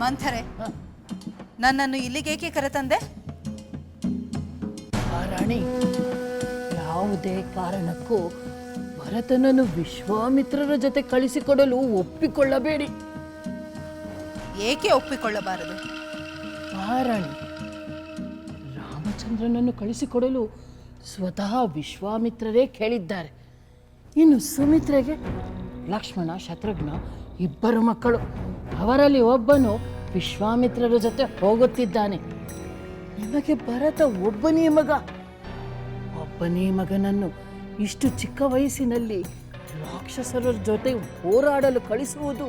ಮಂಥರೆ, ನನ್ನನ್ನು ಇಲ್ಲಿಗೇಕೆ ಕರೆತಂದೆ? ರಾಣಿ, ಯಾವುದೇ ಕಾರಣಕ್ಕೂ ಭರತನನ್ನು ವಿಶ್ವಾಮಿತ್ರರ ಜೊತೆ ಕಳಿಸಿಕೊಡಲು ಒಪ್ಪಿಕೊಳ್ಳಬೇಡಿ. ಏಕೆ ಒಪ್ಪಿಕೊಳ್ಳಬಾರದು? ರಾಣಿ, ರಾಮಚಂದ್ರನನ್ನು ಕಳಿಸಿಕೊಡಲು ಸ್ವತಃ ವಿಶ್ವಾಮಿತ್ರರೇ ಕೇಳಿದ್ದಾರೆ. ಇನ್ನು ಸುಮಿತ್ರೆಗೆ ಲಕ್ಷ್ಮಣ, ಶತ್ರುಘ್ನ ಇಬ್ಬರು ಮಕ್ಕಳು. ಅವರಲ್ಲಿ ಒಬ್ಬನು ವಿಶ್ವಾಮಿತ್ರರ ಜೊತೆ ಹೋಗುತ್ತಿದ್ದಾನೆ. ನಿಮಗೆ ಭರತ ಒಬ್ಬನೇ ಮಗ. ಒಬ್ಬನೇ ಮಗನನ್ನು ಇಷ್ಟು ಚಿಕ್ಕ ವಯಸ್ಸಿನಲ್ಲಿ ರಾಕ್ಷಸರ ಜೊತೆ ಹೋರಾಡಲು ಕಳಿಸುವುದು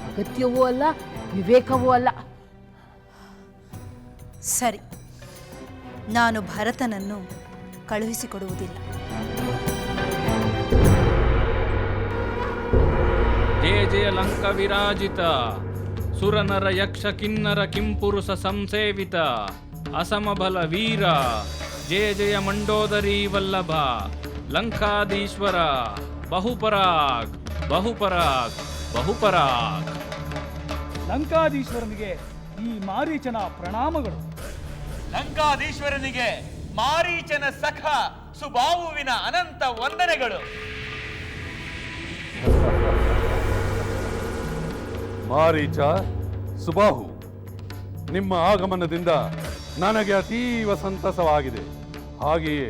ಅಗತ್ಯವೂ ಅಲ್ಲ, ವಿವೇಕವೂ ಅಲ್ಲ. ಸರಿ, ನಾನು ಭರತನನ್ನು ಕಳುಹಿಸಿಕೊಡುವುದಿಲ್ಲ. ಜಯ ಜಯ ಲಂಕ ವಿರಾಜಿತ, ಸುರನರ ಯಕ್ಷ ಕಿನ್ನರ ಕಿಂಪುರುಷ ಸಂಸೇವಿತ, ಅಸಮಬಲ ವೀರ, ಜಯ ಜಯ ಮಂಡೋದರಿ ವಲ್ಲಭ, ಲಂಕಾಧೀಶ್ವರ, ಬಹುಪರಾಗ್ ಬಹುಪರಾಗ್ ಬಹುಪರಾಗ್. ಲಂಕಾಧೀಶ್ವರನಿಗೆ ಈ ಮಾರೀಚನ ಪ್ರಣಾಮಗಳು. ಲಂಕಾಧೀಶ್ವರನಿಗೆ ಮಾರೀಚನ ಸಖ ಸುಬಾಹುವಿನ ಅನಂತ ವಂದನೆಗಳು. ಮಾರೀಚ, ಸುಬಾಹು, ನಿಮ್ಮ ಆಗಮನದಿಂದ ನನಗೆ ಅತೀವ ಸಂತಸವಾಗಿದೆ. ಹಾಗೆಯೇ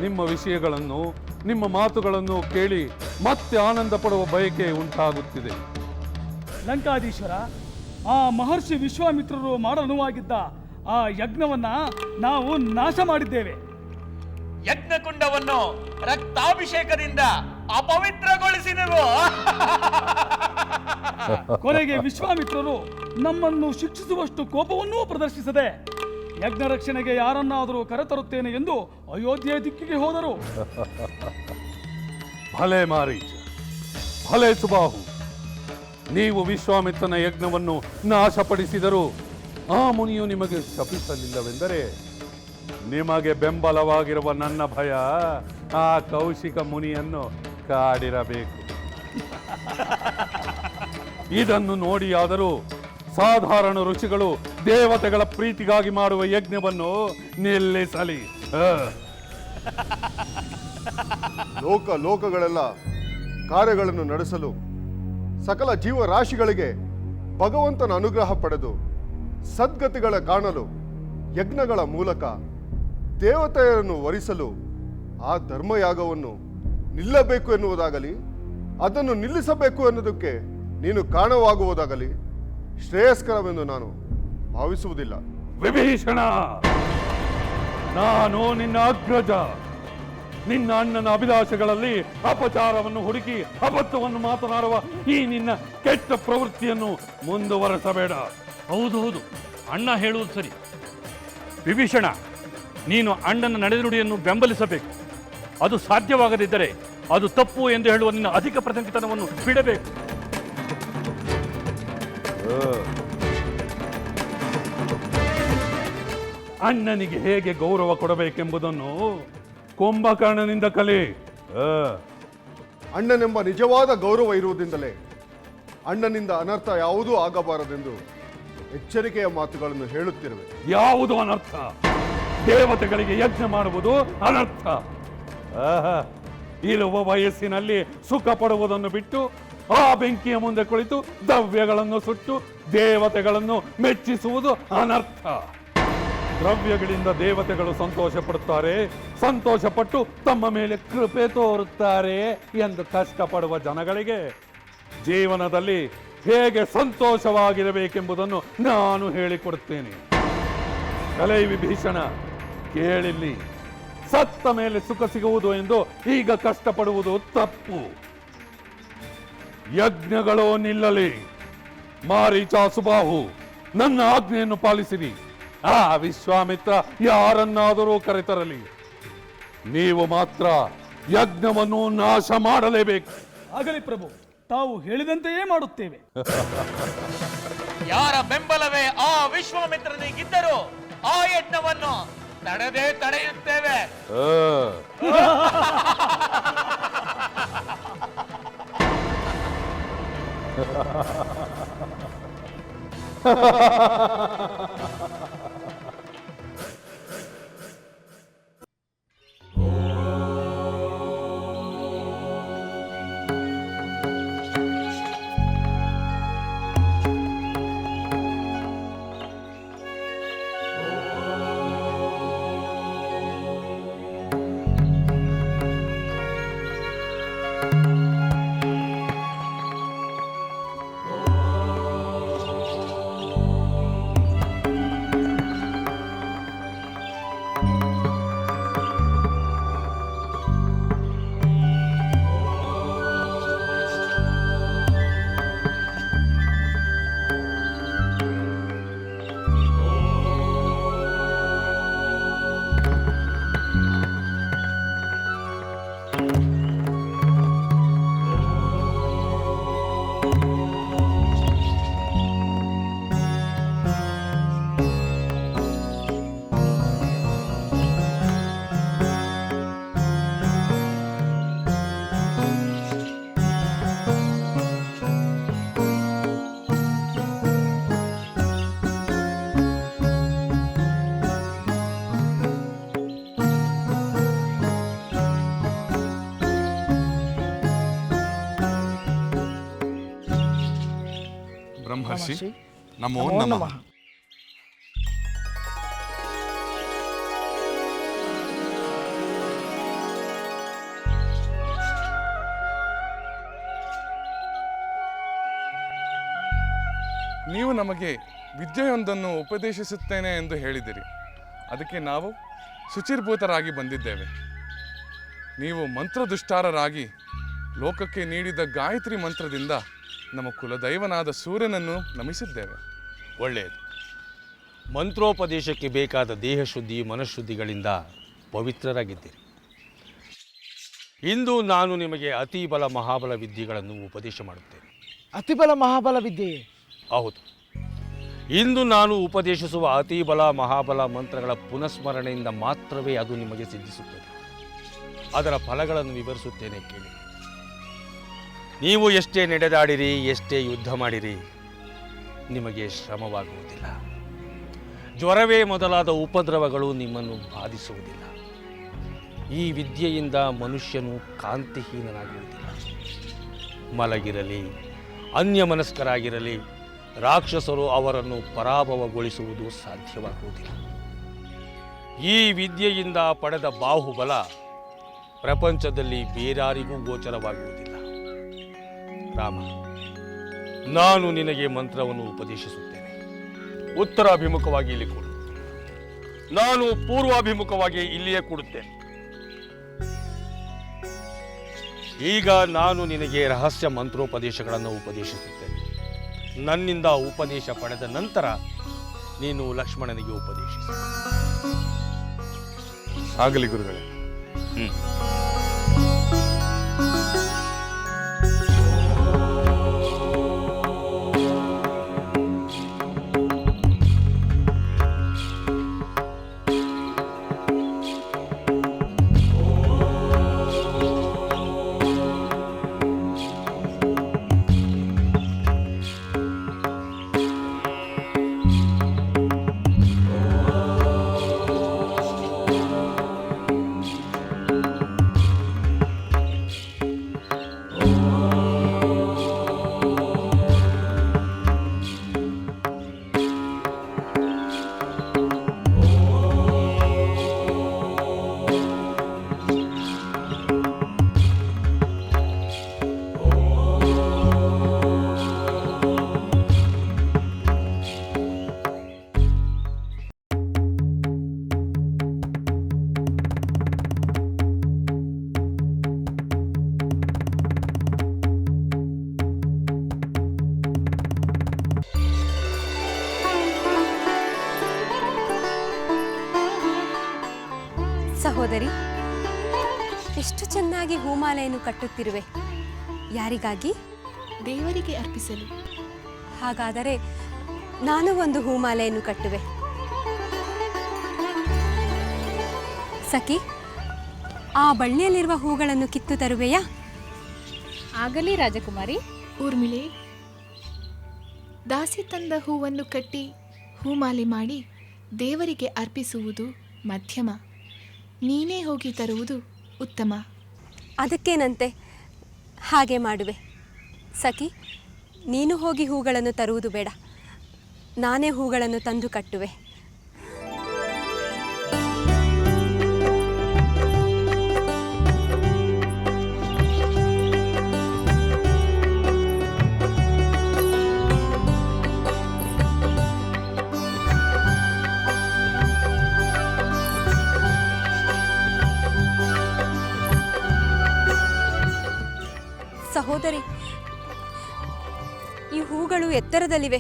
ನಿಮ್ಮ ವಿಷಯಗಳನ್ನು, ನಿಮ್ಮ ಮಾತುಗಳನ್ನು ಕೇಳಿ ಮತ್ತೆ ಆನಂದ ಪಡುವ ಬಯಕೆ ಉಂಟಾಗುತ್ತಿದೆ. ಲಂಕಾಧೀಶ್ವರ, ಆ ಮಹರ್ಷಿ ವಿಶ್ವಾಮಿತ್ರರು ಮಾಡನುವಾಗಿದ್ದ ಆ ಯಜ್ಞವನ್ನ ನಾವು ನಾಶ ಮಾಡಿದ್ದೇವೆ. ಯಜ್ಞಕುಂಡವನ್ನು ರಕ್ತಾಭಿಷೇಕದಿಂದ ಅಪವಿತ್ರಗೊಳಿಸಿದೆವು. ಕೊನೆಗೆ ವಿಶ್ವಾಮಿತ್ರರು ನಮ್ಮನ್ನು ಶಿಕ್ಷಿಸುವಷ್ಟು ಕೋಪವನ್ನೂ ಪ್ರದರ್ಶಿಸದೆ ಯಜ್ಞ ರಕ್ಷಣೆಗೆ ಯಾರನ್ನಾದರೂ ಕರೆತರುತ್ತೇನೆ ಎಂದು ಅಯೋಧ್ಯೆ ದಿಕ್ಕಿಗೆ ಹೋದರು. ಭಲೆ ಮಾರೀಚ, ಭಲೆ ಸುಬಾಹು, ನೀವು ವಿಶ್ವಾಮಿತ್ರನ ಯಜ್ಞವನ್ನು ನಾಶಪಡಿಸಿದರೂ ಆ ಮುನಿಯು ನಿಮಗೆ ಶಪಿಸಲಿಲ್ಲವೆಂದರೆ ನಿಮಗೆ ಬೆಂಬಲವಾಗಿರುವ ನನ್ನ ಭಯ ಆ ಕೌಶಿಕ ಮುನಿಯನ್ನು ಕಾಡಿರಬೇಕು. ಇದನ್ನು ನೋಡಿಯಾದರೂ ಸಾಧಾರಣ ಋಷಿಗಳು ದೇವತೆಗಳ ಪ್ರೀತಿಗಾಗಿ ಮಾಡುವ ಯಜ್ಞವನ್ನು ನಿಲ್ಲಿಸಲಿ. ಲೋಕಗಳೆಲ್ಲ ಕಾರ್ಯಗಳನ್ನು ನಡೆಸಲು ಸಕಲ ಜೀವರಾಶಿಗಳಿಗೆ ಭಗವಂತನ ಅನುಗ್ರಹ ಪಡೆದು ಸದ್ಗತಿಗಳ ಕಾಣಲು ಯಜ್ಞಗಳ ಮೂಲಕ ದೇವತೆಯರನ್ನು ವರಿಸಲು ಆ ಧರ್ಮಯಾಗವನ್ನು ನಿಲ್ಲಬೇಕು ಎನ್ನುವುದಾಗಲಿ, ಅದನ್ನು ನಿಲ್ಲಿಸಬೇಕು ಎನ್ನುವುದಕ್ಕೆ ನೀನು ಕಾರಣವಾಗುವುದಾಗಲಿ ಶ್ರೇಯಸ್ಕರವೆಂದು ನಾನು ಭಾವಿಸುವುದಿಲ್ಲ. ವಿಭೀಷಣ, ನಾನು ನಿನ್ನ ಅಗ್ರಜ. ನಿನ್ನ ಅಣ್ಣನ ಅಭಿಲಾಷೆಗಳಲ್ಲಿ ಅಪಚಾರವನ್ನು ಹುಡುಕಿ ಅಬದ್ಧವನ್ನು ಮಾತನಾಡುವ ಈ ನಿನ್ನ ಕೆಟ್ಟ ಪ್ರವೃತ್ತಿಯನ್ನು ಮುಂದುವರೆಸಬೇಡ. ಹೌದು, ಅಣ್ಣ ಹೇಳುವುದು ಸರಿ. ವಿಭೀಷಣ, ನೀನು ಅಣ್ಣನ ನಡೆನುಡಿಯನ್ನು ಬೆಂಬಲಿಸಬೇಕು. ಅದು ಸಾಧ್ಯವಾಗದಿದ್ದರೆ ಅದು ತಪ್ಪು ಎಂದು ಹೇಳುವ ನಿನ್ನ ಅಧಿಕ ಪ್ರಸಂಗಿತನವನ್ನು ಬಿಡಬೇಕು. ಅಣ್ಣನಿಗೆ ಹೇಗೆ ಗೌರವ ಕೊಡಬೇಕೆಂಬುದನ್ನು ಕುಂಭಕರ್ಣನಿಂದ ಕಲಿ. ಅಣ್ಣನೆಂಬ ನಿಜವಾದ ಗೌರವ ಇರುವುದರಿಂದಲೇ ಅಣ್ಣನಿಂದ ಅನರ್ಥ ಯಾವುದೂ ಆಗಬಾರದೆಂದು ಎಚ್ಚರಿಕೆಯ ಮಾತುಗಳನ್ನು ಹೇಳುತ್ತಿರುವೆ. ಯಾವುದು ಅನರ್ಥ? ದೇವತೆಗಳಿಗೆ ಯಜ್ಞ ಮಾಡುವುದು ಅನರ್ಥ. ಇರುವ ವಯಸ್ಸಿನಲ್ಲಿ ಸುಖ ಪಡುವುದನ್ನು ಬಿಟ್ಟು ಆ ಬೆಂಕಿಯ ಮುಂದೆ ಕುಳಿತು ದ್ರವ್ಯಗಳನ್ನು ಸುಟ್ಟು ದೇವತೆಗಳನ್ನು ಮೆಚ್ಚಿಸುವುದು ಅನರ್ಥ. ದ್ರವ್ಯಗಳಿಂದ ದೇವತೆಗಳು ಸಂತೋಷ ಪಡುತ್ತಾರೆ, ಸಂತೋಷಪಟ್ಟು ತಮ್ಮ ಮೇಲೆ ಕೃಪೆ ತೋರುತ್ತಾರೆ ಎಂದು ಕಷ್ಟಪಡುವ ಜನಗಳಿಗೆ ಜೀವನದಲ್ಲಿ ಹೇಗೆ ಸಂತೋಷವಾಗಿರಬೇಕೆಂಬುದನ್ನು ನಾನು ಹೇಳಿಕೊಡುತ್ತೇನೆ. ಕಲೈ ವಿಭೀಷಣ, ಕೇಳಿಲ್ಲಿ. ಸತ್ತ ಮೇಲೆ ಸುಖ ಸಿಗುವುದು ಎಂದು ಈಗ ಕಷ್ಟಪಡುವುದು ತಪ್ಪು. ಯಜ್ಞಗಳು ನಿಲ್ಲಲಿ. ಮಾರೀಚ, ಸುಬಾಹು, ನನ್ನ ಆಜ್ಞೆಯನ್ನು ಪಾಲಿಸಿರಿ. ಆ ವಿಶ್ವಾಮಿತ್ರ ಯಾರನ್ನಾದರೂ ಕರೆತರಲಿ, ನೀವು ಮಾತ್ರ ಯಜ್ಞವನ್ನು ನಾಶ ಮಾಡಲೇಬೇಕು. ಆಗಲಿ ಪ್ರಭು, ತಾವು ಹೇಳಿದಂತೆಯೇ ಮಾಡುತ್ತೇವೆ. ಯಾರ ಬೆಂಬಲವೇ ಆ ವಿಶ್ವಾಮಿತ್ರನಿಗಿದ್ದರೂ ಆ ಯಜ್ಞವನ್ನು ತಡೆಯುತ್ತೇವೆ. ಬ್ರಹ್ಮರ್ಷಿ ನಮೋ ನಮಃ. ನೀವು ನಮಗೆ ವಿದ್ಯೆಯೊಂದನ್ನು ಉಪದೇಶಿಸುತ್ತೇನೆ ಎಂದು ಹೇಳಿದಿರಿ. ಅದಕ್ಕೆ ನಾವು ಶುಚಿರ್ಭೂತರಾಗಿ ಬಂದಿದ್ದೇವೆ. ನೀವು ಮಂತ್ರದುಷ್ಟಾರರಾಗಿ ಲೋಕಕ್ಕೆ ನೀಡಿದ ಗಾಯತ್ರಿ ಮಂತ್ರದಿಂದ ನಮ್ಮ ಕುಲದೈವನಾದ ಸೂರ್ಯನನ್ನು ನಮಿಸಿದ್ದೇವೆ. ಒಳ್ಳೆಯದು. ಮಂತ್ರೋಪದೇಶಕ್ಕೆ ಬೇಕಾದ ದೇಹಶುದ್ಧಿ ಮನಃಶುದ್ಧಿಗಳಿಂದ ಪವಿತ್ರರಾಗಿದ್ದೀರಿ. ಇಂದು ನಾನು ನಿಮಗೆ ಅತಿಬಲ ಮಹಾಬಲ ವಿದ್ಯೆಗಳನ್ನು ಉಪದೇಶ ಮಾಡುತ್ತೇನೆ. ಅತಿಬಲ ಮಹಾಬಲ ವಿದ್ಯೆ? ಹೌದು. ಇಂದು ನಾನು ಉಪದೇಶಿಸುವ ಅತಿಬಲ ಮಹಾಬಲ ಮಂತ್ರಗಳ ಪುನಸ್ಮರಣೆಯಿಂದ ಮಾತ್ರವೇ ಅದು ನಿಮಗೆ ಸಿದ್ಧಿಸುತ್ತದೆ. ಅದರ ಫಲಗಳನ್ನು ವಿವರಿಸುತ್ತೇನೆ, ಕೇಳಿ. ನೀವು ಎಷ್ಟೇ ನಡೆದಾಡಿರಿ, ಎಷ್ಟೇ ಯುದ್ಧ ಮಾಡಿರಿ, ನಿಮಗೆ ಶ್ರಮವಾಗುವುದಿಲ್ಲ. ಜ್ವರವೇ ಮೊದಲಾದ ಉಪದ್ರವಗಳು ನಿಮ್ಮನ್ನು ಬಾಧಿಸುವುದಿಲ್ಲ. ಈ ವಿದ್ಯೆಯಿಂದ ಮನುಷ್ಯನು ಕಾಂತಿಹೀನನಾಗುವುದಿಲ್ಲ. ಮಲಗಿರಲಿ, ಅನ್ಯಮನಸ್ಕರಾಗಿರಲಿ, ರಾಕ್ಷಸರು ಅವರನ್ನು ಪರಾಭವಗೊಳಿಸುವುದು ಸಾಧ್ಯವಾಗುವುದಿಲ್ಲ. ಈ ವಿದ್ಯೆಯಿಂದ ಪಡೆದ ಬಾಹುಬಲ ಪ್ರಪಂಚದಲ್ಲಿ ಬೇರಾರಿಗೂ ಗೋಚರವಾಗುವುದಿಲ್ಲ. ರಾಮ, ನಾನು ನಿನಗೆ ಮಂತ್ರವನ್ನು ಉಪದೇಶಿಸುತ್ತೇನೆ. ಉತ್ತರಾಭಿಮುಖವಾಗಿ ಇಲ್ಲಿ ಕೂಡು. ನಾನು ಪೂರ್ವಾಭಿಮುಖವಾಗಿ ಇಲ್ಲಿಯೇ ಕೂಡುತ್ತೇನೆ. ಈಗ ನಾನು ನಿನಗೆ ರಹಸ್ಯ ಮಂತ್ರೋಪದೇಶಗಳನ್ನು ಉಪದೇಶಿಸುತ್ತೇನೆ. ನನ್ನಿಂದ ಉಪದೇಶ ಪಡೆದ ನಂತರ ನೀನು ಲಕ್ಷ್ಮಣನಿಗೆ ಉಪದೇಶಿಸು. ಆಗಲಿ ಗುರುಗಳೇ. ಸಹೋದರಿ, ಎಷ್ಟು ಚೆನ್ನಾಗಿ ಹೂಮಾಲೆಯನ್ನು ಕಟ್ಟುತ್ತಿರುವೆ. ಯಾರಿಗಾಗಿ? ದೇವರಿಗೆ ಅರ್ಪಿಸಲು. ಹಾಗಾದರೆ ನಾನು ಒಂದು ಹೂಮಾಲೆಯನ್ನು ಕಟ್ಟುವೆ. ಸಖಿ, ಆ ಬಳ್ಳಿಯಲ್ಲಿರುವ ಹೂಗಳನ್ನು ಕಿತ್ತು ತರುವೆಯಾ? ಆಗಲಿ ರಾಜಕುಮಾರಿ. ಊರ್ಮಿಳೆ, ದಾಸಿ ತಂದ ಹೂವನ್ನು ಕಟ್ಟಿ ಹೂಮಾಲೆ ಮಾಡಿ ದೇವರಿಗೆ ಅರ್ಪಿಸುವುದು ಮಧ್ಯಮ. ನೀನೇ ಹೋಗಿ ತರುವುದು ಉತ್ತಮ. ಅದಕ್ಕೇನಂತೆ, ಹಾಗೆ ಮಾಡುವೆ. ಸಖಿ, ನೀನು ಹೋಗಿ ಹೂಗಳನ್ನು ತರುವುದು ಬೇಡ, ನಾನೇ ಹೂಗಳನ್ನು ತಂದು ಕಟ್ಟುವೆ. ಸಹೋದರಿ, ಈ ಹೂಗಳು ಎತ್ತರದಲ್ಲಿವೆ,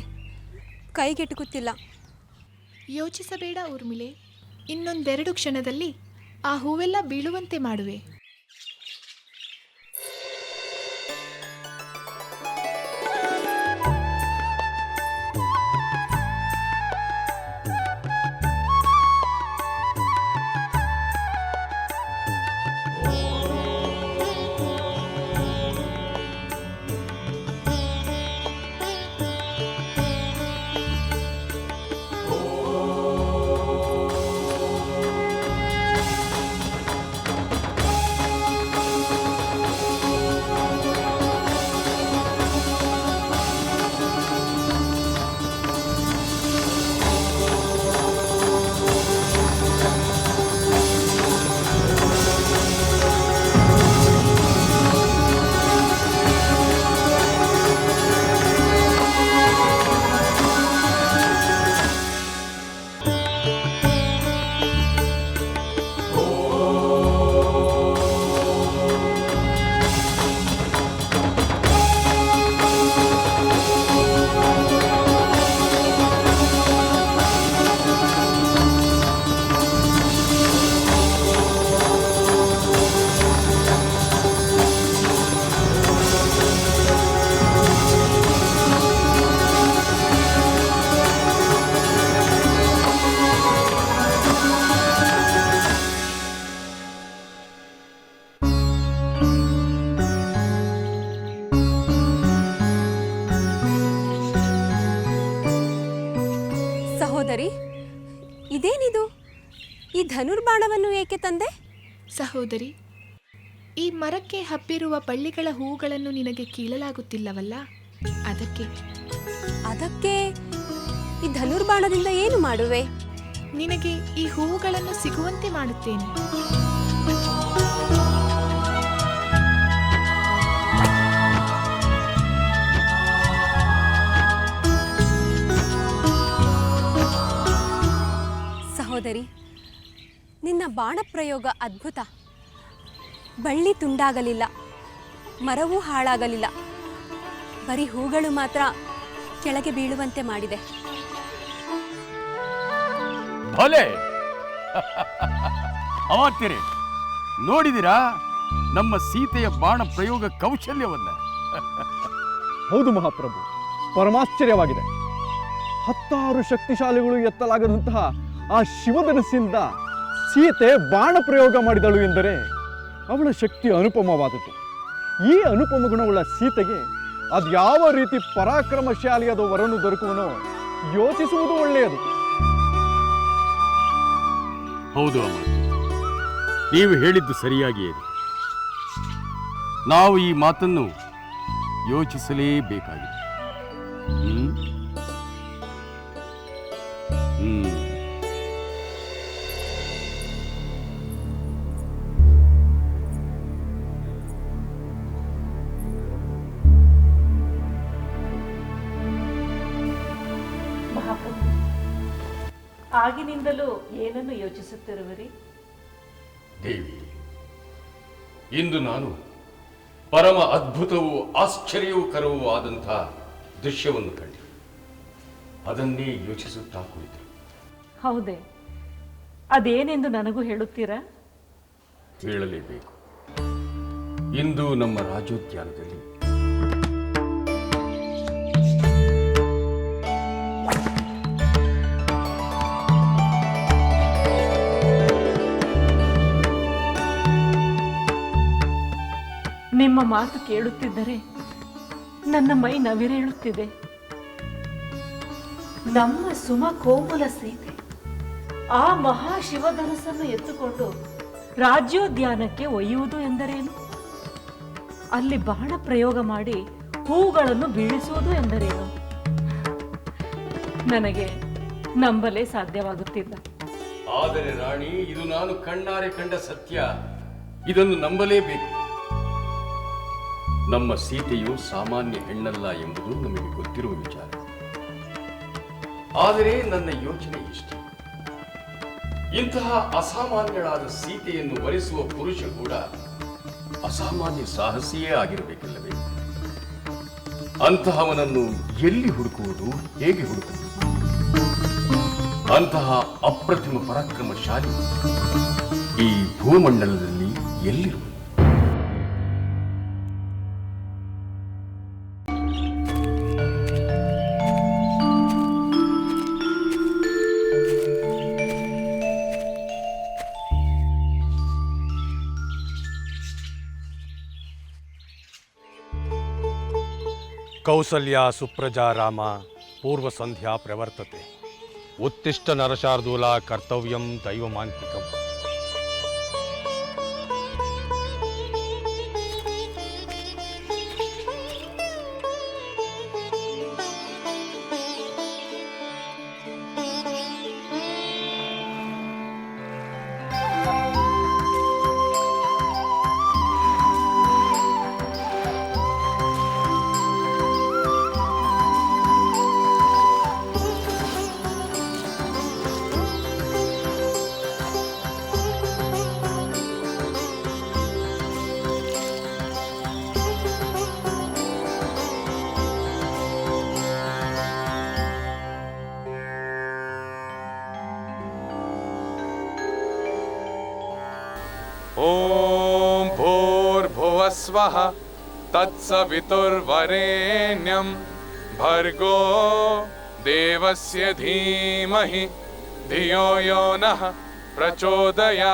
ಕೈಗೆಟುಕುತ್ತಿಲ್ಲ. ಯೋಚಿಸಬೇಡ ಊರ್ಮಿಳೆ, ಇನ್ನೊಂದೆರಡು ಕ್ಷಣದಲ್ಲಿ ಆ ಹೂವೆಲ್ಲ ಬೀಳುವಂತೆ ಮಾಡುವೆ. ಸಹೋದರಿ, ಇದೇನಿದು? ಈ ಧನುರ್ಬಾಣವನ್ನು ಏಕೆ ತಂದೆ? ಸಹೋದರಿ, ಈ ಮರಕ್ಕೆ ಹಬ್ಬಿರುವ ಬಳ್ಳಿಗಳ ಹೂಗಳನ್ನು ನಿನಗೆ ಕೀಳಲಾಗುತ್ತಿಲ್ಲವಲ್ಲ, ಅದಕ್ಕೆ ಈ ಧನುರ್ಬಾಣದಿಂದ ಏನು ಮಾಡುವೆ? ನಿನಗೆ ಈ ಹೂವುಗಳನ್ನು ಸಿಗುವಂತೆ ಮಾಡುತ್ತೇನೆ. ಸಹೋದರಿ, ನಿನ್ನ ಬಾಣ ಪ್ರಯೋಗ ಅದ್ಭುತ. ಬಳ್ಳಿ ತುಂಡಾಗಲಿಲ್ಲ, ಮರವೂ ಹಾಳಾಗಲಿಲ್ಲ, ಬರೀ ಹೂಗಳು ಮಾತ್ರ ಕೆಳಗೆ ಬೀಳುವಂತೆ ಮಾಡಿದೆ. ಭಲೆ ಅಮಾತ್ಯರೇ, ನೋಡಿದಿರಾ ನಮ್ಮ ಸೀತೆಯ ಬಾಣ ಪ್ರಯೋಗ ಕೌಶಲ್ಯವನ್ನ? ಹೌದು ಮಹಾಪ್ರಭು, ಪರಮಾಶ್ಚರ್ಯವಾಗಿದೆ. 10 ಶಕ್ತಿಶಾಲಿಗಳು ಎತ್ತಲಾಗದಂತಹ ಆ ಶಿವಧನಸ್ಸಿಂದ ಸೀತೆ ಬಾಣ ಪ್ರಯೋಗ ಮಾಡಿದಳು ಎಂದರೆ ಅವಳ ಶಕ್ತಿ ಅನುಪಮವಾದದ್ದು. ಈ ಅನುಪಮ ಗುಣವುಳ್ಳ ಸೀತೆಗೆ ಅದ್ಯಾವ ರೀತಿ ಪರಾಕ್ರಮಶಾಲಿಯಾದ ವರನು ದೊರಕುವನೋ ಯೋಚಿಸುವುದು ಒಳ್ಳೆಯದು. ಹೌದು ಅಮಾತ್ಯ, ನೀವು ಹೇಳಿದ್ದು ಸರಿಯಾಗಿಯೇ. ನಾವು ಈ ಮಾತನ್ನು ಯೋಚಿಸಲೇಬೇಕಾಗಿದೆ. ಆಗಿನಿಂದಲೂ ಏನನ್ನು ಯೋಚಿಸುತ್ತಿರುವಿರಿ? ದೇವಿ, ಇಂದು ನಾನು ಪರಮ ಅದ್ಭುತವೂ ಆಶ್ಚರ್ಯವೂ ಆದಂಥ ದೃಶ್ಯವನ್ನು ಕಂಡೆ. ಅದನ್ನೇ ಯೋಚಿಸುತ್ತಾ ಕುಳಿತು. ಹೌದೇ? ಅದೇನೆಂದು ನನಗೂ ಹೇಳುತ್ತೀರಾ? ಹೇಳಲೇಬೇಕು. ಇಂದು ನಮ್ಮ ರಾಜೋದ್ಯಾನದಲ್ಲಿ ನಿಮ್ಮ ಮಾತು ಕೇಳುತ್ತಿದ್ದರೆ ನನ್ನ ಮೈ ನವಿರೇಳುತ್ತಿದೆ. ನಮ್ಮ ಸುಮ ಕೋಮಲ ಸೀತೆ ಆ ಮಹಾಶಿವಧನಸ್ಸನ್ನು ಎತ್ತುಕೊಂಡು ರಾಜ್ಯೋದ್ಯಾನಕ್ಕೆ ಒಯ್ಯುವುದು ಎಂದರೇನು? ಅಲ್ಲಿ ಬಾಣ ಪ್ರಯೋಗ ಮಾಡಿ ಹೂಗಳನ್ನು ಬೀಳಿಸುವುದು ಎಂದರೇನು? ನನಗೆ ನಂಬಲೇ ಸಾಧ್ಯವಾಗುತ್ತಿಲ್ಲ. ಆದರೆ ರಾಣಿ, ಇದು ನಾನು ಕಣ್ಣಾರೆ ಕಂಡ ಸತ್ಯ. ಇದನ್ನು ನಂಬಲೇಬೇಕು. ನಮ್ಮ ಸೀತೆಯು ಸಾಮಾನ್ಯ ಹೆಣ್ಣಲ್ಲ ಎಂಬುದು ನಮಗೆ ಗೊತ್ತಿರುವ ವಿಚಾರ. ಆದರೆ ನನ್ನ ಯೋಚನೆ ಇಷ್ಟೇ, ಇಂತಹ ಅಸಾಮಾನ್ಯಳಾದ ಸೀತೆಯನ್ನು ವರಿಸುವ ಪುರುಷ ಕೂಡ ಅಸಾಮಾನ್ಯ ಸಾಹಸಿಯೇ ಆಗಿರಬೇಕಲ್ಲವೇ? ಅಂತಹವನನ್ನು ಎಲ್ಲಿ ಹುಡುಕುವುದು, ಹೇಗೆ ಹುಡುಕುವುದು? ಅಂತಹ ಅಪ್ರತಿಮ ಪರಾಕ್ರಮಶಾಲಿ ಈ ಭೂಮಂಡಲದಲ್ಲಿ ಎಲ್ಲಿರುವುದು? ಕೌಸಲ್ಯ ಸುಪ್ರಜಾ ರಾಮ ಪೂರ್ವ ಸಂಧ್ಯಾ ಪ್ರವರ್ತತೆ. ಉತ್ತಿಷ್ಠ ನರಶಾರ್ದೂಲ ಕರ್ತವ್ಯಂ ದೈವಮಾಂತಿಕಂ. ಓಂ ಭೂರ್ಭುವಸ್ವಃ ತತ್ಸವಿತುರ್ವರೆಣ್ಯಂ ಭರ್ಗೋ ದೇವಸ್ಯ ಧೀಮಹಿ ಧಿಯೋ ಯೋ ನಃ ಪ್ರಚೋದಯಾತ್.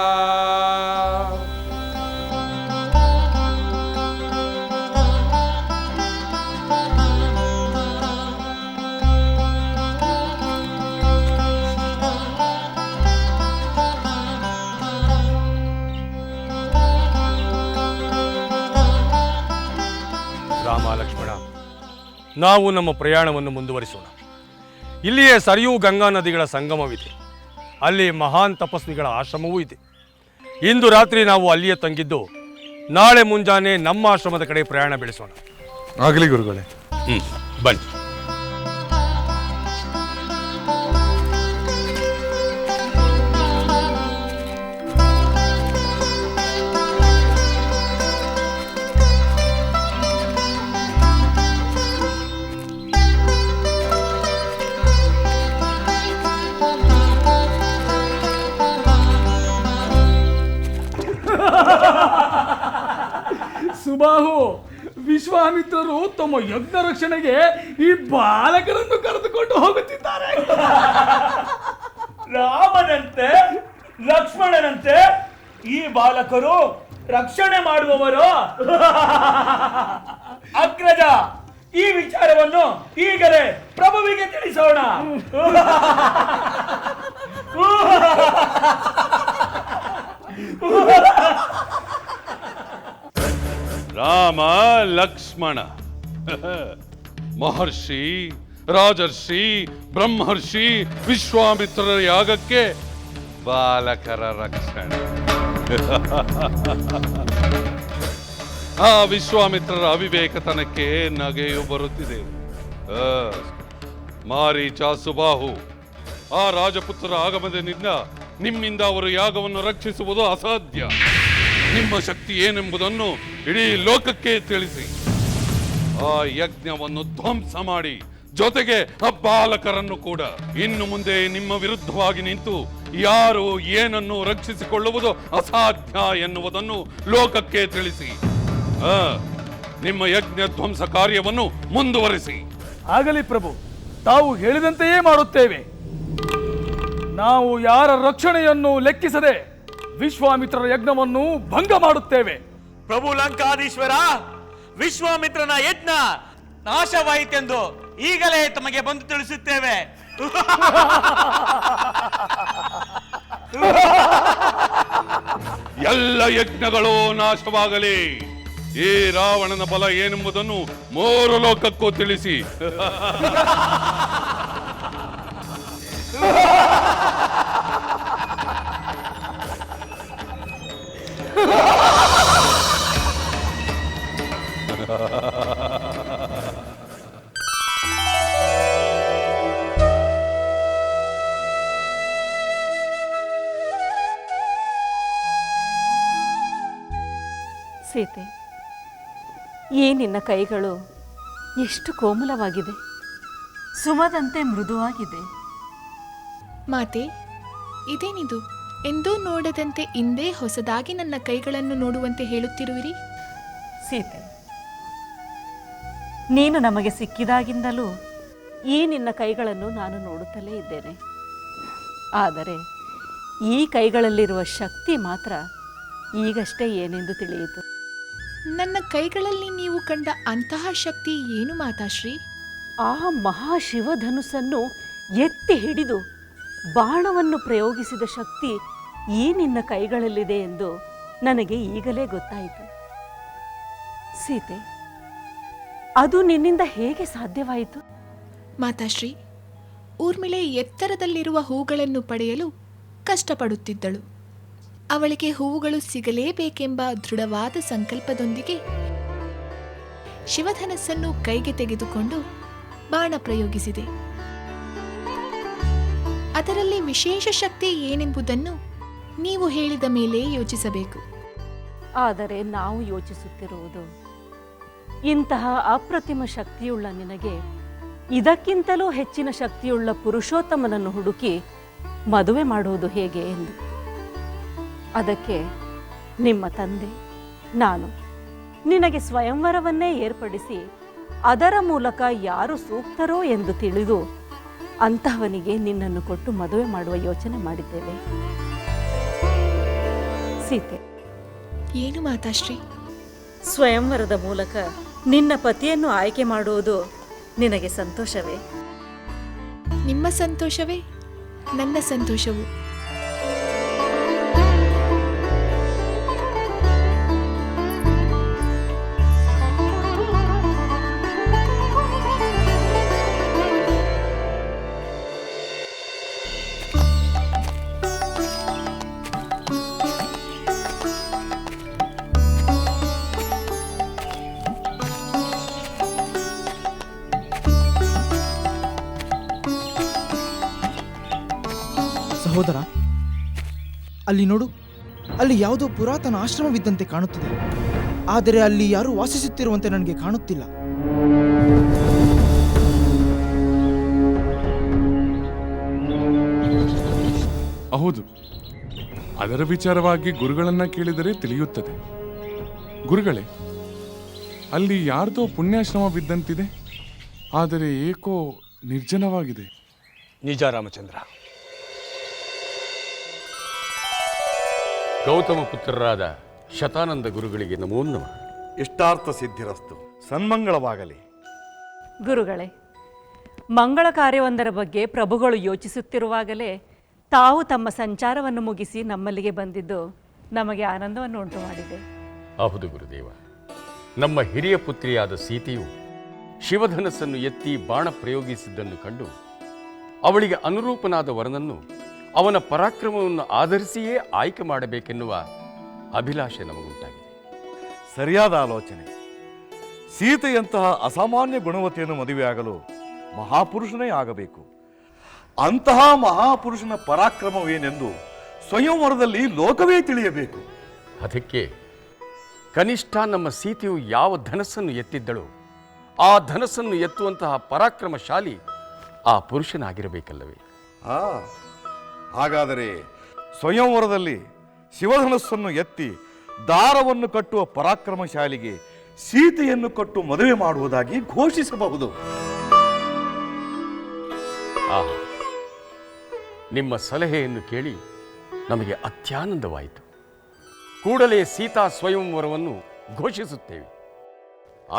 ರಾಮ ಲಕ್ಷ್ಮಣ, ನಾವು ನಮ್ಮ ಪ್ರಯಾಣವನ್ನು ಮುಂದುವರಿಸೋಣ. ಇಲ್ಲಿಯೇ ಸರಿಯೂ ಗಂಗಾ ನದಿಗಳ ಸಂಗಮವಿದೆ. ಅಲ್ಲಿ ಮಹಾನ್ ತಪಸ್ವಿಗಳ ಆಶ್ರಮವೂ ಇದೆ. ಇಂದು ರಾತ್ರಿ ನಾವು ಅಲ್ಲಿಯೇ ತಂಗಿದ್ದು ನಾಳೆ ಮುಂಜಾನೆ ನಮ್ಮ ಆಶ್ರಮದ ಕಡೆ ಪ್ರಯಾಣ ಬೆಳೆಸೋಣ. ಆಗಲಿ ಗುರುಗಳೇ. ಬನ್ನಿ. ಸುಬಾಹು, ವಿಶ್ವಾಮಿತ್ರರು ತಮ್ಮ ಯಜ್ಞ ರಕ್ಷಣೆಗೆ ಈ ಬಾಲಕರನ್ನು ಕರೆದುಕೊಂಡು ಹೋಗುತ್ತಿದ್ದಾರೆ. ರಾಮನಂತೆ ಲಕ್ಷ್ಮಣನಂತೆ ಈ ಬಾಲಕರು ರಕ್ಷಣೆ ಮಾಡುವವರು. ಅಗ್ರಜ, ಈ ವಿಚಾರವನ್ನು ಈಗಲೇ ಪ್ರಭುವಿಗೆ ತಿಳಿಸೋಣ. ರಾಮ ಲಕ್ಷ್ಮಣ ಮಹರ್ಷಿ, ರಾಜರ್ಷಿ, ಬ್ರಹ್ಮರ್ಷಿ ವಿಶ್ವಾಮಿತ್ರರ ಯಾಗಕ್ಕೆ ಬಾಲಕರ ರಕ್ಷಣೆ. ಆ ವಿಶ್ವಾಮಿತ್ರರ ಅವಿವೇಕತನಕ್ಕೆ ನಗೆಯು ಬರುತ್ತಿದೆ. ಮಾರೀಚ, ಸುಬಾಹು, ಆ ರಾಜಪುತ್ರರ ಆಗಮನದಿಂದ ನಿಮ್ಮಿಂದ ಅವರು ಯಾಗವನ್ನು ರಕ್ಷಿಸುವುದು ಅಸಾಧ್ಯ. ನಿಮ್ಮ ಶಕ್ತಿ ಏನೆಂಬುದನ್ನು ಇಡೀ ಲೋಕಕ್ಕೆ ತಿಳಿಸಿ. ಆ ಯಜ್ಞವನ್ನು ಧ್ವಂಸ ಮಾಡಿ, ಜೊತೆಗೆ ಆ ಬಾಲಕರನ್ನು ಕೂಡ. ಇನ್ನು ಮುಂದೆ ನಿಮ್ಮ ವಿರುದ್ಧವಾಗಿ ನಿಂತು ಯಾರು ಏನನ್ನು ರಕ್ಷಿಸಿಕೊಳ್ಳುವುದು ಅಸಾಧ್ಯ ಎನ್ನುವುದನ್ನು ಲೋಕಕ್ಕೆ ತಿಳಿಸಿ. ನಿಮ್ಮ ಯಜ್ಞ ಧ್ವಂಸ ಕಾರ್ಯವನ್ನು ಮುಂದುವರಿಸಿ. ಆಗಲಿ ಪ್ರಭು, ತಾವು ಹೇಳಿದಂತೆಯೇ ಮಾಡುತ್ತೇವೆ. ನಾವು ಯಾರ ರಕ್ಷಣೆಯನ್ನು ಲೆಕ್ಕಿಸದೆ ವಿಶ್ವಾಮಿತ್ರರ ಯಜ್ಞವನ್ನು ಭಂಗ ಮಾಡುತ್ತೇವೆ. ಪ್ರಭು ಲಂಕಾಧೀಶ್ವರ, ವಿಶ್ವಾಮಿತ್ರನ ಯಜ್ಞ ನಾಶವಾಯಿತೆಂದು ಈಗಲೇ ತಮಗೆ ಬಂದು ತಿಳಿಸುತ್ತೇವೆ. ಎಲ್ಲ ಯಜ್ಞಗಳು ನಾಶವಾಗಲಿ. ಈ ರಾವಣನ ಬಲ ಏನೆಂಬುದನ್ನು 3 ಲೋಕಕ್ಕೂ ತಿಳಿಸಿ. ಸೀತೆ, ಈ ನಿನ್ನ ಕೈಗಳು ಎಷ್ಟು ಕೋಮಲವಾಗಿದೆ, ಸುಮದಂತೆ ಮೃದುವಾಗಿದೆ. ಮಾತೆ, ಇದೇನಿದು? ಎಂದೂ ನೋಡದಂತೆ ಇಂದೇ ಹೊಸದಾಗಿ ನನ್ನ ಕೈಗಳನ್ನು ನೋಡುವಂತೆ ಹೇಳುತ್ತಿರುವಿರಿ? ಸೀತೆ, ನೀನು ನಮಗೆ ಸಿಕ್ಕಿದಾಗಿಂದಲೂ ಈ ನಿನ್ನ ಕೈಗಳನ್ನು ನಾನು ನೋಡುತ್ತಲೇ ಇದ್ದೇನೆ. ಆದರೆ ಈ ಕೈಗಳಲ್ಲಿರುವ ಶಕ್ತಿ ಮಾತ್ರ ಈಗಷ್ಟೇ ಏನೆಂದು ತಿಳಿಯಿತು. ನನ್ನ ಕೈಗಳಲ್ಲಿ ನೀವು ಕಂಡ ಅಂತಹ ಶಕ್ತಿ ಏನು ಮಾತಾಶ್ರೀ? ಆ ಮಹಾಶಿವಧನುಸ್ಸನ್ನು ಎತ್ತಿ ಹಿಡಿದು ಬಾಣವನ್ನು ಪ್ರಯೋಗಿಸಿದ ಶಕ್ತಿ ಈ ನಿನ್ನ ಕೈಗಳಲ್ಲಿದೆ ಎಂದು ನನಗೆ ಈಗಲೇ ಗೊತ್ತಾಯಿತು. ಸೀತೆ, ಅದು ನಿನ್ನಿಂದ ಹೇಗೆ ಸಾಧ್ಯವಾಯಿತು? ಮಾತಾಶ್ರೀ, ಊರ್ಮಿಳೆ ಎತ್ತರದಲ್ಲಿರುವ ಹೂಗಳನ್ನು ಪಡೆಯಲು ಕಷ್ಟಪಡುತ್ತಿದ್ದಳು. ಅವಳಿಗೆ ಹೂವುಗಳು ಸಿಗಲೇಬೇಕೆಂಬ ದೃಢವಾದ ಸಂಕಲ್ಪದೊಂದಿಗೆ ಶಿವಧನಸ್ಸನ್ನು ಕೈಗೆ ತೆಗೆದುಕೊಂಡು ಬಾಣ ಪ್ರಯೋಗಿಸಿದೆ. ಅದರಲ್ಲಿ ವಿಶೇಷ ಶಕ್ತಿ ಏನೆಂಬುದನ್ನು ನೀವು ಹೇಳಿದ ಮೇಲೆ ಯೋಚಿಸಬೇಕು. ಆದರೆ ನಾವು ಯೋಚಿಸುತ್ತಿರುವುದು, ಇಂತಹ ಅಪ್ರತಿಮ ಶಕ್ತಿಯುಳ್ಳ ನಿನಗೆ ಇದಕ್ಕಿಂತಲೂ ಹೆಚ್ಚಿನ ಶಕ್ತಿಯುಳ್ಳ ಪುರುಷೋತ್ತಮನನ್ನು ಹುಡುಕಿ ಮದುವೆ ಮಾಡುವುದು ಹೇಗೆ ಎಂದು. ಅದಕ್ಕೆ ನಿಮ್ಮ ತಂದೆ, ನಾನು ನಿನಗೆ ಸ್ವಯಂವರವನ್ನೇ ಏರ್ಪಡಿಸಿ ಅದರ ಮೂಲಕ ಯಾರು ಸೂಕ್ತರೋ ಎಂದು ತಿಳಿದು ಅಂತಹವನಿಗೆ ನಿನ್ನನ್ನು ಕೊಟ್ಟು ಮದುವೆ ಮಾಡುವ ಯೋಚನೆ ಮಾಡಿದ್ದೇವೆ. ಸೀತೆ, ಏನು ಮಾತಾಶ್ರೀ? ಸ್ವಯಂವರದ ಮೂಲಕ ನಿನ್ನ ಪತಿಯನ್ನು ಆಯ್ಕೆ ಮಾಡುವುದು ನಿನಗೆ ಸಂತೋಷವೇ? ನಿಮ್ಮ ಸಂತೋಷವೇ ನನ್ನ ಸಂತೋಷವು. ಸಹೋದರ, ಅಲ್ಲಿ ನೋಡು, ಅಲ್ಲಿ ಯಾವುದೋ ಪುರಾತನ ಆಶ್ರಮವಿದ್ದಂತೆ ಕಾಣುತ್ತಿದೆ. ಆದರೆ ಅಲ್ಲಿ ಯಾರೂ ವಾಸಿಸುತ್ತಿರುವಂತೆ ನನಗೆ ಕಾಣುತ್ತಿಲ್ಲ. ಹೌದು, ಅದರ ವಿಚಾರವಾಗಿ ಗುರುಗಳನ್ನ ಕೇಳಿದರೆ ತಿಳಿಯುತ್ತದೆ. ಗುರುಗಳೇ, ಅಲ್ಲಿ ಯಾರ್ದೋ ಪುಣ್ಯಾಶ್ರಮವಿದ್ದಂತಿದೆ, ಆದರೆ ಏಕೋ ನಿರ್ಜನವಾಗಿದೆ. ನಿಜ ರಾಮಚಂದ್ರ. ಗೌತಮ ಪುತ್ರರಾದ ಶತಾನಂದ ಗುರುಗಳಿಗೆ ನಮೋ ನಮಃ. ಇಷ್ಟಾರ್ಥ ಸಿದ್ಧಿರಸ್ತು, ಸನ್ಮಂಗಳವಾಗಲಿ. ಗುರುಗಳೇ, ಮಂಗಳ ಕಾರ್ಯವೊಂದರ ಬಗ್ಗೆ ಪ್ರಭುಗಳು ಯೋಚಿಸುತ್ತಿರುವಾಗಲೇ ತಾವು ತಮ್ಮ ಸಂಚಾರವನ್ನು ಮುಗಿಸಿ ನಮ್ಮಲ್ಲಿಗೆ ಬಂದಿದ್ದು ನಮಗೆ ಆನಂದವನ್ನು ಉಂಟು ಮಾಡಿದೆ. ಹೌದು ಗುರುದೇವ, ನಮ್ಮ ಹಿರಿಯ ಪುತ್ರಿಯಾದ ಸೀತೆಯು ಶಿವಧನಸ್ಸನ್ನು ಎತ್ತಿ ಬಾಣ ಪ್ರಯೋಗಿಸಿದ್ದನ್ನು ಕಂಡು ಅವಳಿಗೆ ಅನುರೂಪನಾದ ವರನನ್ನು ಅವನ ಪರಾಕ್ರಮವನ್ನು ಆಧರಿಸಿಯೇ ಆಯ್ಕೆ ಮಾಡಬೇಕೆನ್ನುವ ಅಭಿಲಾಷೆ ನಮಗುಂಟಾಗಿದೆ. ಸರಿಯಾದ ಆಲೋಚನೆ. ಸೀತೆಯಂತಹ ಅಸಾಮಾನ್ಯ ಗುಣವತಿಯನ್ನು ಮದುವೆಯಾಗಲು ಮಹಾಪುರುಷನೇ ಆಗಬೇಕು. ಅಂತಹ ಮಹಾಪುರುಷನ ಪರಾಕ್ರಮವೇನೆಂದು ಸ್ವಯಂವರದಲ್ಲಿ ಲೋಕವೇ ತಿಳಿಯಬೇಕು. ಅದಕ್ಕೆ ಕನಿಷ್ಠ ನಮ್ಮ ಸೀತೆಯು ಯಾವ ಧನಸ್ಸನ್ನು ಎತ್ತಿದ್ದಳೋ ಆ ಧನಸ್ಸನ್ನು ಎತ್ತುವಂತಹ ಪರಾಕ್ರಮಶಾಲಿ ಆ ಪುರುಷನಾಗಿರಬೇಕಲ್ಲವೇ? ಹಾಗಾದರೆ ಸ್ವಯಂವರದಲ್ಲಿ ಶಿವಧನಸ್ಸನ್ನು ಎತ್ತಿ ದಾರವನ್ನು ಕಟ್ಟುವ ಪರಾಕ್ರಮಶಾಲಿಗೆ ಸೀತೆಯನ್ನು ಕೊಟ್ಟು ಮದುವೆ ಮಾಡುವುದಾಗಿ ಘೋಷಿಸಬಹುದು. ನಿಮ್ಮ ಸಲಹೆಯನ್ನು ಕೇಳಿ ನಮಗೆ ಅತ್ಯಾನಂದವಾಯಿತು. ಕೂಡಲೇ ಸೀತಾ ಸ್ವಯಂವರವನ್ನು ಘೋಷಿಸುತ್ತೇವೆ.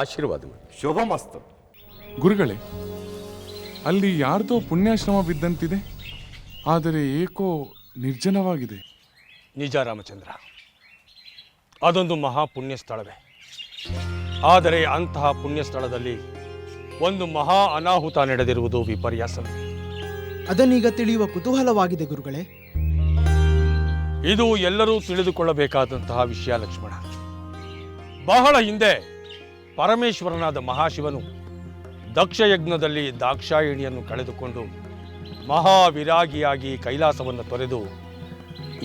ಆಶೀರ್ವಾದ. ಶುಭಮಸ್ತು. ಗುರುಗಳೇ, ಅಲ್ಲಿ ಯಾರ್ದೋ ಪುಣ್ಯಾಶ್ರಮವಿದ್ದಂತಿದೆ, ಆದರೆ ಏಕೋ ನಿರ್ಜನವಾಗಿದೆ. ನಿಜ ರಾಮಚಂದ್ರ, ಅದೊಂದು ಮಹಾ ಪುಣ್ಯ ಸ್ಥಳವೇ. ಆದರೆ ಅಂತಹ ಪುಣ್ಯ ಸ್ಥಳದಲ್ಲಿ ಒಂದು ಮಹಾ ಅನಾಹುತ ನಡೆದಿರುವುದು ವಿಪರ್ಯಾಸವೇ. ಅದನ್ನೀಗ ತಿಳಿಯುವ ಕುತೂಹಲವಾಗಿದೆ ಗುರುಗಳೇ. ಇದು ಎಲ್ಲರೂ ತಿಳಿದುಕೊಳ್ಳಬೇಕಾದಂತಹ ವಿಷಯ ಲಕ್ಷ್ಮಣ. ಬಹಳ ಹಿಂದೆ ಪರಮೇಶ್ವರನಾದ ಮಹಾಶಿವನು ದಕ್ಷಯಜ್ಞದಲ್ಲಿ ದಾಕ್ಷಾಯಿಣಿಯನ್ನು ಕಳೆದುಕೊಂಡು ಮಹಾವಿರಾಗಿಯಾಗಿ ಕೈಲಾಸವನ್ನು ತೊರೆದು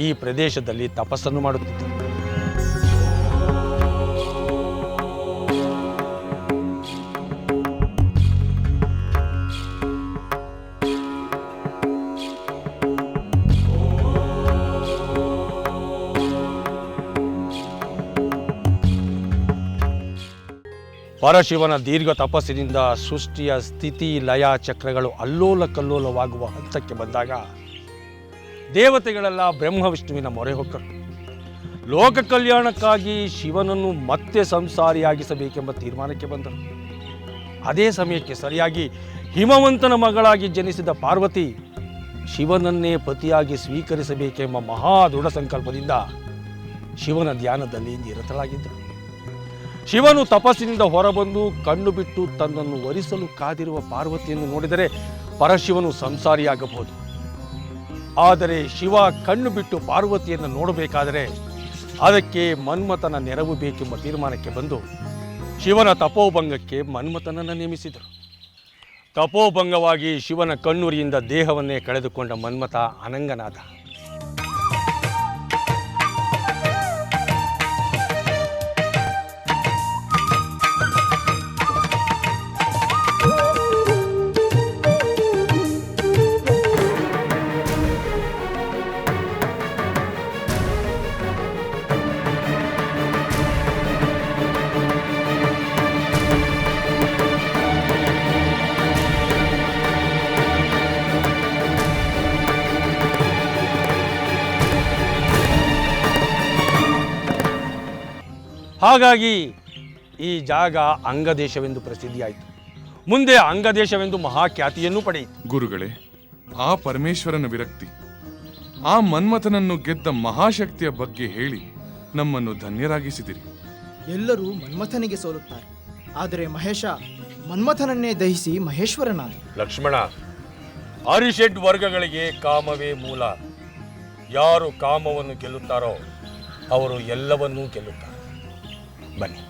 ಈ ಪ್ರದೇಶದಲ್ಲಿ ತಪಸ್ಸನ್ನು ಮಾಡುತ್ತಿದ್ದ. ಪರಶಿವನ ದೀರ್ಘ ತಪಸ್ಸಿನಿಂದ ಸೃಷ್ಟಿಯ ಸ್ಥಿತಿ ಲಯ ಚಕ್ರಗಳು ಅಲ್ಲೋಲ ಕಲ್ಲೋಲವಾಗುವ ಹಂತಕ್ಕೆ ಬಂದಾಗ ದೇವತೆಗಳೆಲ್ಲ ಬ್ರಹ್ಮ ವಿಷ್ಣುವಿನ ಮೊರೆ ಹೊಕ್ಕರು. ಲೋಕ ಕಲ್ಯಾಣಕ್ಕಾಗಿ ಶಿವನನ್ನು ಮತ್ತೆ ಸಂಸಾರಿಯಾಗಿಸಬೇಕೆಂಬ ತೀರ್ಮಾನಕ್ಕೆ ಬಂದರು. ಅದೇ ಸಮಯಕ್ಕೆ ಸರಿಯಾಗಿ ಹಿಮವಂತನ ಮಗಳಾಗಿ ಜನಿಸಿದ ಪಾರ್ವತಿ ಶಿವನನ್ನೇ ಪತಿಯಾಗಿ ಸ್ವೀಕರಿಸಬೇಕೆಂಬ ಮಹಾ ದೃಢ ಸಂಕಲ್ಪದಿಂದ ಶಿವನ ಧ್ಯಾನದಲ್ಲಿ ನಿರತಳಾಗಿದ್ದರು. ಶಿವನು ತಪಸ್ಸಿನಿಂದ ಹೊರಬಂದು ಕಣ್ಣು ಬಿಟ್ಟು ತನ್ನನ್ನು ವರಿಸಲು ಕಾದಿರುವ ಪಾರ್ವತಿಯನ್ನು ನೋಡಿದರೆ ಪರಶಿವನು ಸಂಸಾರಿಯಾಗಬಹುದು. ಆದರೆ ಶಿವ ಕಣ್ಣು ಬಿಟ್ಟು ಪಾರ್ವತಿಯನ್ನು ನೋಡಬೇಕಾದರೆ ಅದಕ್ಕೆ ಮನ್ಮಥನ ನೆರವು ಬೇಕೆಂಬ ತೀರ್ಮಾನಕ್ಕೆ ಬಂದು ಶಿವನ ತಪೋಭಂಗಕ್ಕೆ ಮನ್ಮಥನನ್ನು ನೇಮಿಸಿದರು. ತಪೋಭಂಗವಾಗಿ ಶಿವನ ಕಣ್ಣುರಿಯಿಂದ ದೇಹವನ್ನೇ ಕಳೆದುಕೊಂಡ ಮನ್ಮಥ ಅನಂಗನಾದ. ಹಾಗಾಗಿ ಈ ಜಾಗ ಅಂಗದೇಶವೆಂದು ಪ್ರಸಿದ್ಧಿಯಾಯಿತು. ಮುಂದೆ ಅಂಗದೇಶವೆಂದು ಮಹಾಖ್ಯಾತಿಯನ್ನು ಪಡೆಯಿತು. ಗುರುಗಳೇ, ಆ ಪರಮೇಶ್ವರನ ವಿರಕ್ತಿ, ಆ ಮನ್ಮಥನನ್ನು ಗೆದ್ದ ಮಹಾಶಕ್ತಿಯ ಬಗ್ಗೆ ಹೇಳಿ ನಮ್ಮನ್ನು ಧನ್ಯರಾಗಿಸಿದಿರಿ. ಎಲ್ಲರೂ ಮನ್ಮಥನಿಗೆ ಸೋಲುತ್ತಾರೆ, ಆದರೆ ಮಹೇಶ ಮನ್ಮಥನನ್ನೇ ದಹಿಸಿ ಮಹೇಶ್ವರನಾದ. ಲಕ್ಷ್ಮಣ, ಅರಿಷಡ್ ವರ್ಗಗಳಿಗೆ ಕಾಮವೇ ಮೂಲ. ಯಾರು ಕಾಮವನ್ನು ಗೆಲ್ಲುತ್ತಾರೋ ಅವರು ಎಲ್ಲವನ್ನೂ ಗೆಲ್ಲುತ್ತಾರೆ. ಬನ್ನಿ.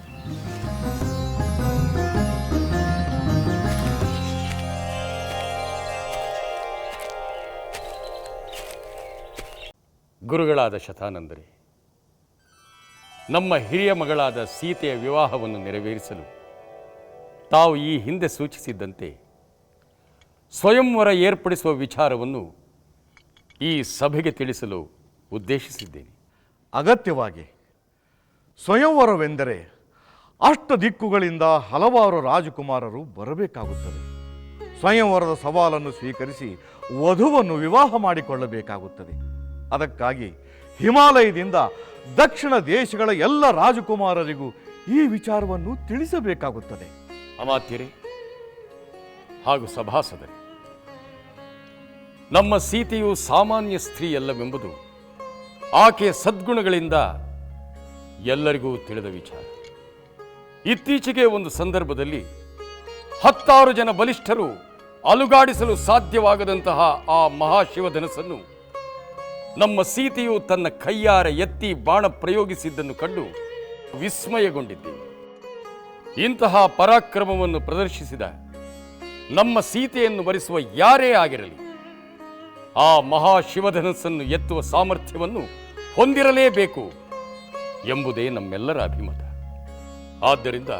ಗುರುಗಳಾದ ಶತಾನಂದರೇ, ನಮ್ಮ ಹಿರಿಯ ಮಗಳಾದ ಸೀತೆಯ ವಿವಾಹವನ್ನು ನೆರವೇರಿಸಲು ತಾವು ಈ ಹಿಂದೆ ಸೂಚಿಸಿದ್ದಂತೆ ಸ್ವಯಂವರ ಏರ್ಪಡಿಸುವ ವಿಚಾರವನ್ನು ಈ ಸಭೆಗೆ ತಿಳಿಸಲು ಉದ್ದೇಶಿಸಿದ್ದೇನೆ. ಅಗತ್ಯವಾಗಿ ಸ್ವಯಂವರವೆಂದರೆ ಅಷ್ಟ ದಿಕ್ಕುಗಳಿಂದ ಹಲವಾರು ರಾಜಕುಮಾರರು ಬರಬೇಕಾಗುತ್ತದೆ. ಸ್ವಯಂವರದ ಸವಾಲನ್ನು ಸ್ವೀಕರಿಸಿ ವಧುವನ್ನು ವಿವಾಹ ಮಾಡಿಕೊಳ್ಳಬೇಕಾಗುತ್ತದೆ. ಅದಕ್ಕಾಗಿ ಹಿಮಾಲಯದಿಂದ ದಕ್ಷಿಣ ದೇಶಗಳ ಎಲ್ಲ ರಾಜಕುಮಾರರಿಗೂ ಈ ವಿಚಾರವನ್ನು ತಿಳಿಸಬೇಕಾಗುತ್ತದೆ. ಅಮಾತ್ಯರೇ ಹಾಗೂ ಸಭಾಸದರೇ, ನಮ್ಮ ಸೀತೆಯು ಸಾಮಾನ್ಯ ಸ್ತ್ರೀಯಲ್ಲವೆಂಬುದು ಆಕೆಯ ಸದ್ಗುಣಗಳಿಂದ ಎಲ್ಲರಿಗೂ ತಿಳಿದ ವಿಚಾರ. ಇತ್ತೀಚೆಗೆ ಒಂದು ಸಂದರ್ಭದಲ್ಲಿ 10 ಜನ ಬಲಿಷ್ಠರು ಅಲುಗಾಡಿಸಲು ಸಾಧ್ಯವಾಗದಂತಹ ಆ ಮಹಾಶಿವಧನಸ್ಸನ್ನು ನಮ್ಮ ಸೀತೆಯು ತನ್ನ ಕೈಯಾರ ಎತ್ತಿ ಬಾಣ ಪ್ರಯೋಗಿಸಿದ್ದನ್ನು ಕಂಡು ವಿಸ್ಮಯಗೊಂಡಿದ್ದೇವೆ. ಇಂತಹ ಪರಾಕ್ರಮವನ್ನು ಪ್ರದರ್ಶಿಸಿದ ನಮ್ಮ ಸೀತೆಯನ್ನು ವರಿಸುವ ಯಾರೇ ಆಗಿರಲಿ, ಆ ಮಹಾಶಿವಧನಸ್ಸನ್ನು ಎತ್ತುವ ಸಾಮರ್ಥ್ಯವನ್ನು ಹೊಂದಿರಲೇಬೇಕು ಎಂಬುದೇ ನಮ್ಮೆಲ್ಲರ ಅಭಿಮತ. ಆದ್ದರಿಂದ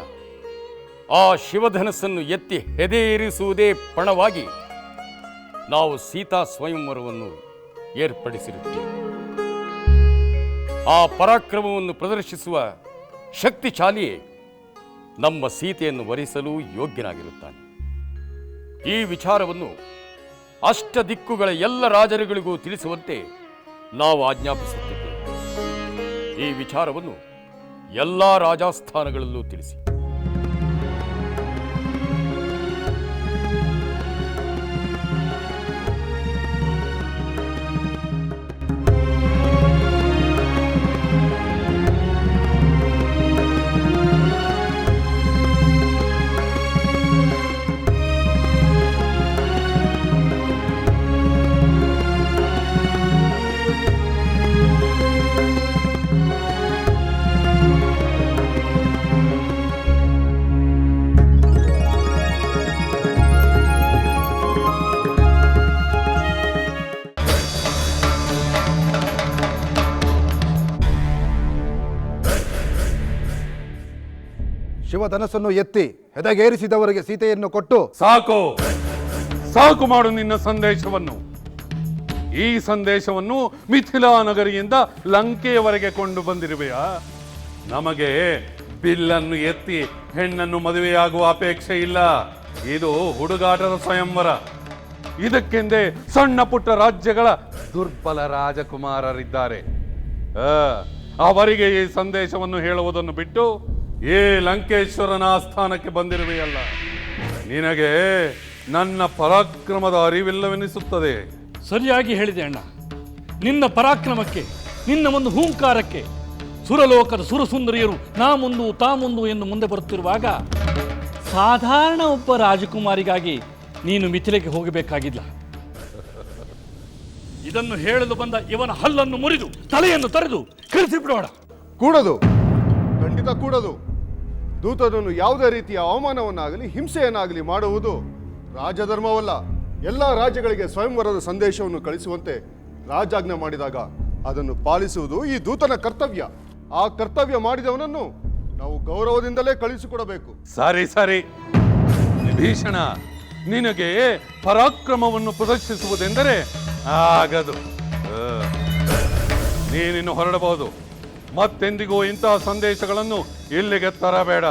ಆ ಶಿವಧನಸ್ಸನ್ನು ಎತ್ತಿ ಹೆದೆಯೇರಿಸುವುದೇ ಪಣವಾಗಿ ನಾವು ಸೀತಾ ಸ್ವಯಂವರವನ್ನು ಏರ್ಪಡಿಸಿರುತ್ತೇವೆ. ಆ ಪರಾಕ್ರಮವನ್ನು ಪ್ರದರ್ಶಿಸುವ ಶಕ್ತಿಶಾಲಿಯೇ ನಮ್ಮ ಸೀತೆಯನ್ನು ವರಿಸಲು ಯೋಗ್ಯನಾಗಿರುತ್ತಾನೆ. ಈ ವಿಚಾರವನ್ನು ಅಷ್ಟ ದಿಕ್ಕುಗಳ ಎಲ್ಲ ರಾಜರುಗಳಿಗೂ ತಿಳಿಸುವಂತೆ ನಾವು ಆಜ್ಞಾಪಿಸುತ್ತಿದ್ದೇವೆ. ಈ ವಿಚಾರವನ್ನು ಎಲ್ಲ ರಾಜಾಸ್ಥಾನಗಳಲ್ಲೂ ತಿಳಿಸಿ. ಶಿವಧನಸ್ಸನ್ನು ಎತ್ತಿ ಹೆದಗೇರಿಸಿದವರಿಗೆ ಸೀತೆಯನ್ನು ಕೊಟ್ಟು ಸಾಕು ಸಾಕು ಮಾಡು ನಿನ್ನ ಸಂದೇಶವನ್ನು. ಈ ಸಂದೇಶವನ್ನು ಮಿಥಿಲಾ ನಗರಿಯಿಂದ ಲಂಕೆಯವರೆಗೆ ಕೊಂಡು ಬಂದಿರುವೆಯಾ? ನಮಗೆ ಬಿಲ್ಲನ್ನು ಎತ್ತಿ ಹೆಣ್ಣನ್ನು ಮದುವೆಯಾಗುವ ಅಪೇಕ್ಷೆ ಇಲ್ಲ. ಇದು ಹುಡುಗಾಟದ ಸ್ವಯಂವರ. ಇದಕ್ಕೆಂದೇ ಸಣ್ಣ ಪುಟ್ಟ ರಾಜ್ಯಗಳ ದುರ್ಬಲ ರಾಜಕುಮಾರರಿದ್ದಾರೆ. ಅವರಿಗೆ ಈ ಸಂದೇಶವನ್ನು ಹೇಳುವುದನ್ನು ಬಿಟ್ಟು ಈ ಲಂಕೇಶ್ವರನ ಆಸ್ಥಾನಕ್ಕೆ ಬಂದಿರುವೆಯಲ್ಲ. ನಿನಗೆ ನನ್ನ ಪರಾಕ್ರಮದ ಅರಿವಿಲ್ಲವೆನಿಸುತ್ತದೆ. ಸರಿಯಾಗಿ ಹೇಳಿದೆ ಅಣ್ಣ. ನಿನ್ನ ಪರಾಕ್ರಮಕ್ಕೆ, ನಿನ್ನ ಒಂದು ಹೂಂಕಾರಕ್ಕೆ ಸುರಲೋಕದ ಸುರಸುಂದರಿಯರು ನಾ ಮುಂದು ತಾ ಮುಂದು ಎಂದು ಮುಂದೆ ಬರುತ್ತಿರುವಾಗ ಸಾಧಾರಣ ಒಬ್ಬ ರಾಜಕುಮಾರಿಗಾಗಿ ನೀನು ಮಿಥಿಲೆಗೆ ಹೋಗಬೇಕಾಗಿಲ್ಲ. ಇದನ್ನು ಹೇಳಲು ಬಂದ ಇವನ ಹಲ್ಲನ್ನು ಮುರಿದು ತಲೆಯನ್ನು ತರೆದು ಕಳಿಸಿಬಿಡೋಣ. ಕೂಡದು, ಖಂಡಿತ ಕೂಡದು. ದೂತನನ್ನು ಯಾವುದೇ ರೀತಿಯ ಅವಮಾನವನ್ನಾಗಲಿ ಹಿಂಸೆಯನ್ನಾಗಲಿ ಮಾಡುವುದು ರಾಜಧರ್ಮವಲ್ಲ. ಎಲ್ಲ ರಾಜ್ಯಗಳಿಗೆ ಸ್ವಯಂವರದ ಸಂದೇಶವನ್ನು ಕಳಿಸುವಂತೆ ರಾಜಾಜ್ಞೆ ಮಾಡಿದಾಗ ಅದನ್ನು ಪಾಲಿಸುವುದು ಈ ದೂತನ ಕರ್ತವ್ಯ. ಆ ಕರ್ತವ್ಯ ಮಾಡಿದವನನ್ನು ನಾವು ಗೌರವದಿಂದಲೇ ಕಳಿಸಿಕೊಡಬೇಕು. ಸರಿ ಸರಿ ವಿಭೀಷಣ, ನಿನಗೆ ಪರಾಕ್ರಮವನ್ನು ಪ್ರದರ್ಶಿಸುವುದೆಂದರೆ ಆಗದು. ನೀನಿನ್ನು ಹೊರಡಬಹುದು. ಮತ್ತೆಂದಿಗೂ ಇಂತಹ ಸಂದೇಶಗಳನ್ನು ಇಲ್ಲಿಗೆ ತರಬೇಡ.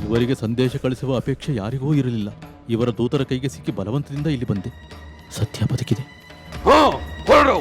ಇವರಿಗೆ ಸಂದೇಶ ಕಳಿಸುವ ಅಪೇಕ್ಷೆ ಯಾರಿಗೂ ಇರಲಿಲ್ಲ. ಇವರ ದೂತರ ಕೈಗೆ ಸಿಕ್ಕಿ ಬಲವಂತದಿಂದ ಇಲ್ಲಿ ಬಂದೆ. ಸತ್ಯ ಬದುಕಿದೆ. ಹೊರಡು.